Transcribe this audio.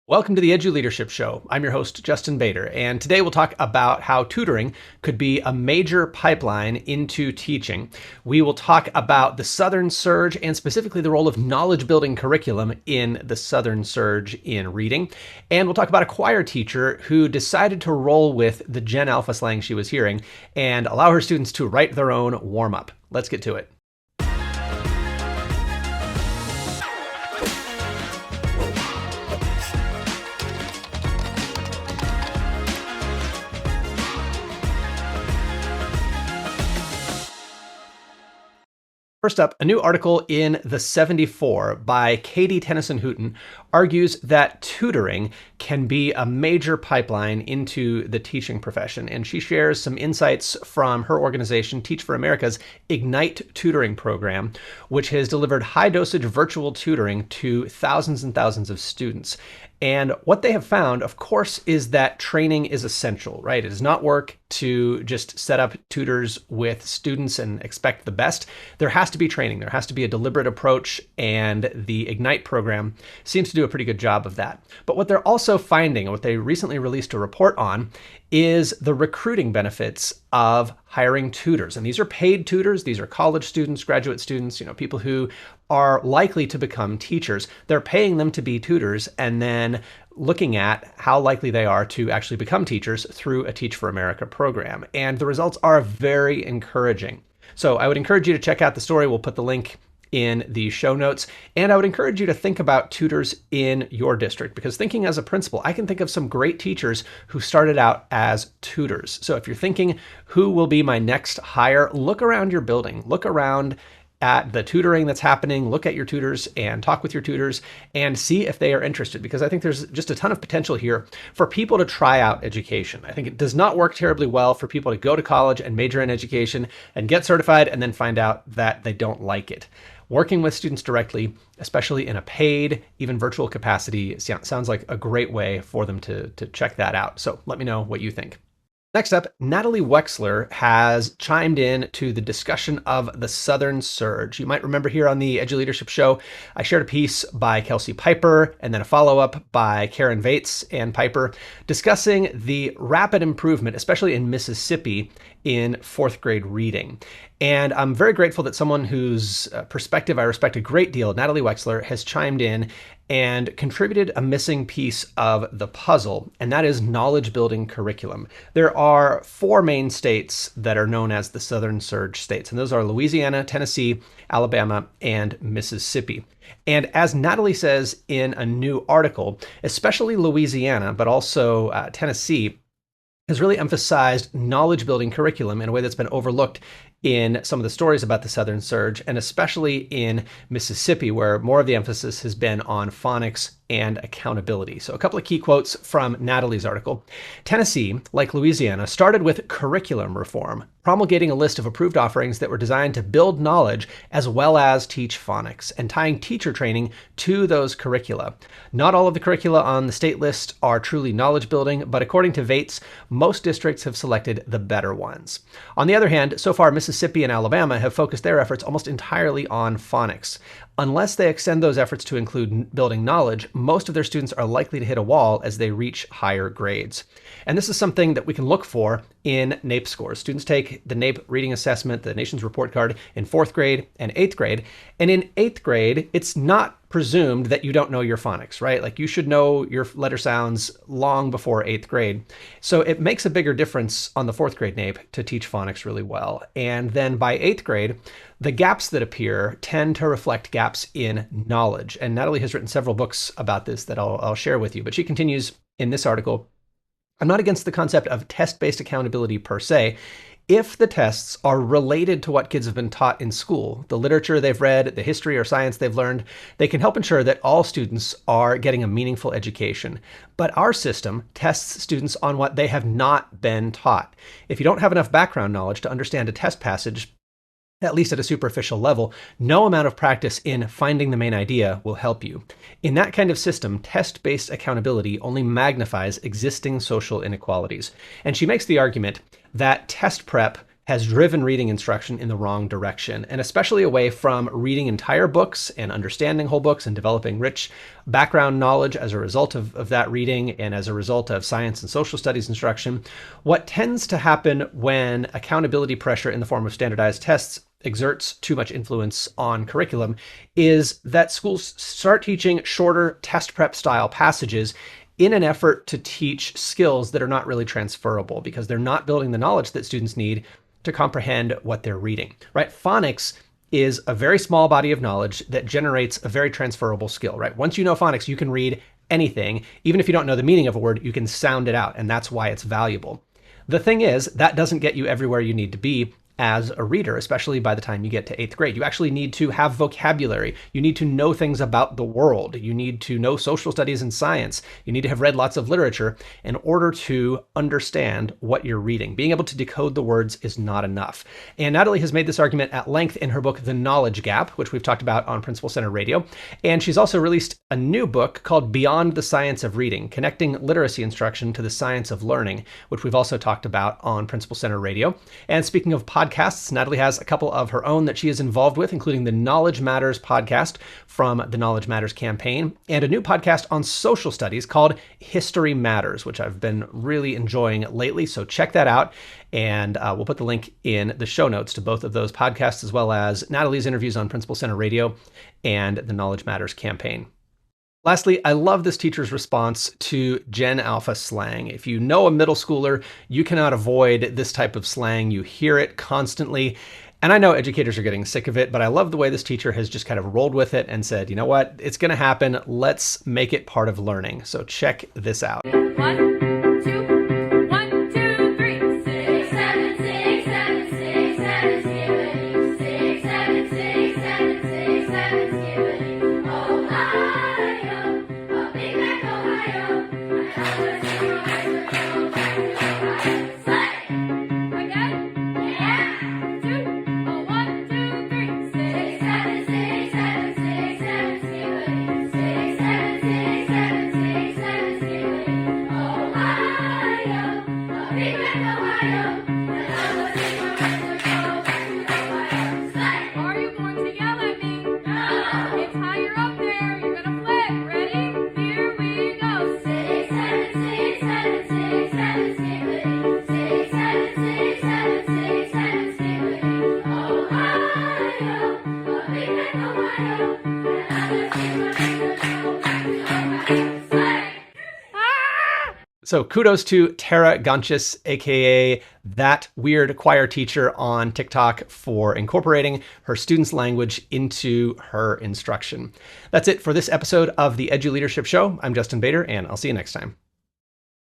Welcome to the Eduleadership Show. I'm your host, Justin Bader, and today we'll talk about how tutoring could be a major pipeline into teaching. We will talk about the Southern Surge and specifically the role of knowledge-building curriculum in the Southern Surge in reading. And we'll talk about a choir teacher who decided to roll with the Gen Alpha slang she was hearing and allow her students to write their own warm-up. Let's get to it. First up, a new article in The 74 by Katie Tennyson-Houghton argues that tutoring can be a major pipeline into the teaching profession, and she shares some insights from her organization, Teach for America's Ignite tutoring program, which has delivered high-dosage virtual tutoring to thousands and thousands of students. And what they have found, of course, is that training is essential, right? It does not work to just set up tutors with students and expect the best. There has to be training. There has to be a deliberate approach, and the Ignite program seems to do a pretty good job of that. But what they're also finding, and what they recently released a report on, is the recruiting benefits of hiring tutors. And these are paid tutors. These are college students, graduate students, people who are likely to become teachers. They're paying them to be tutors and then looking at how likely they are to actually become teachers through a Teach for America program. And the results are very encouraging. So I would encourage you to check out the story. We'll put the link in the show notes. And I would encourage you to think about tutors in your district, because thinking as a principal, I can think of some great teachers who started out as tutors. So if you're thinking, who will be my next hire, look around your building, look around at the tutoring that's happening, look at your tutors and talk with your tutors and see if they are interested, because I think there's just a ton of potential here for people to try out education. I think it does not work terribly well for people to go to college and major in education and get certified and then find out that they don't like it. Working with students directly, especially in a paid, even virtual capacity, sounds like a great way for them to check that out. So let me know what you think. Next up, Natalie Wexler has chimed in to the discussion of the Southern Surge. You might remember here on the Eduleadership Show, I shared a piece by Kelsey Piper and then a follow-up by Karen Vates and Piper discussing the rapid improvement, especially in Mississippi, in fourth grade reading. And I'm very grateful that someone whose perspective I respect a great deal, Natalie Wexler, has chimed in and contributed a missing piece of the puzzle, and that is knowledge-building curriculum. There are four main states that are known as the Southern Surge states, and those are Louisiana, Tennessee, Alabama, and Mississippi. And as Natalie says in a new article, especially Louisiana, but also Tennessee, has really emphasized knowledge-building curriculum in a way that's been overlooked in some of the stories about the Southern Surge, and especially in Mississippi, where more of the emphasis has been on phonics and accountability. So a couple of key quotes from Natalie's article. Tennessee, like Louisiana, started with curriculum reform, promulgating a list of approved offerings that were designed to build knowledge as well as teach phonics, and tying teacher training to those curricula. Not all of the curricula on the state list are truly knowledge building, but according to Vates, most districts have selected the better ones. On the other hand, so far Mississippi and Alabama have focused their efforts almost entirely on phonics. Unless they extend those efforts to include building knowledge, most of their students are likely to hit a wall as they reach higher grades. And this is something that we can look for in NAEP scores. Students take the NAEP reading assessment, the nation's report card, in 4th grade and 8th grade. And in 8th grade, it's not presumed that you don't know your phonics, right? Like you should know your letter sounds long before 8th grade. So it makes a bigger difference on the 4th grade NAEP to teach phonics really well. And then by 8th grade, the gaps that appear tend to reflect gaps in knowledge. And Natalie has written several books about this that I'll share with you. But she continues in this article, I'm not against the concept of test-based accountability per se, if the tests are related to what kids have been taught in school, the literature they've read, the history or science they've learned, they can help ensure that all students are getting a meaningful education. But our system tests students on what they have not been taught. If you don't have enough background knowledge to understand a test passage, at least at a superficial level, no amount of practice in finding the main idea will help you. In that kind of system, test-based accountability only magnifies existing social inequalities. And she makes the argument that test prep has driven reading instruction in the wrong direction, and especially away from reading entire books and understanding whole books and developing rich background knowledge as a result of that reading and as a result of science and social studies instruction. What tends to happen when accountability pressure in the form of standardized tests exerts too much influence on curriculum is that schools start teaching shorter test prep style passages in an effort to teach skills that are not really transferable because they're not building the knowledge that students need to comprehend what they're reading, right? Phonics is a very small body of knowledge that generates a very transferable skill, right? Once you know phonics, you can read anything. Even if you don't know the meaning of a word, you can sound it out, and that's why it's valuable. The thing is, that doesn't get you everywhere you need to be as a reader, especially by the time you get to 8th grade. You actually need to have vocabulary. You need to know things about the world. You need to know social studies and science. You need to have read lots of literature in order to understand what you're reading. Being able to decode the words is not enough. And Natalie has made this argument at length in her book, The Knowledge Gap, which we've talked about on Principal Center Radio. And she's also released a new book called Beyond the Science of Reading, Connecting Literacy Instruction to the Science of Learning, which we've also talked about on Principal Center Radio. And speaking of podcasts, Natalie has a couple of her own that she is involved with, including the Knowledge Matters podcast from the Knowledge Matters campaign, and a new podcast on social studies called History Matters, which I've been really enjoying lately. So check that out. And we'll put the link in the show notes to both of those podcasts, as well as Natalie's interviews on Principal Center Radio and the Knowledge Matters campaign. Lastly, I love this teacher's response to Gen Alpha slang. If you know a middle schooler, you cannot avoid this type of slang. You hear it constantly. And I know educators are getting sick of it, but I love the way this teacher has just kind of rolled with it and said, you know what, it's going to happen. Let's make it part of learning. So check this out. 1, 2, 1, 2, 3, 6, 7, 6, 7, 6, 7, 6, 7, 6, 7, 6, 7, Ohio, a big back Ohio, Slang. Again? Yeah. 2, 1, 2, 3, 6, 7, 6, 7, 6, 7, 6, 7, 6, 7, 6, 7, Ohio, a big back Ohio, Slang. Are you going to yell at me? No. It's higher up there. You're gonna flip. Ready? Here we go. 6, 7, 6, 7, 6, 7, 6, 7, 6, 7, 6, 7, Ohio, a big back Ohio, Slang. So kudos to Tara Gonchis, aka That Weird Choir Teacher on TikTok, for incorporating her students' language into her instruction. That's it for this episode of the Eduleadership Show. I'm Justin Bader, and I'll see you next time.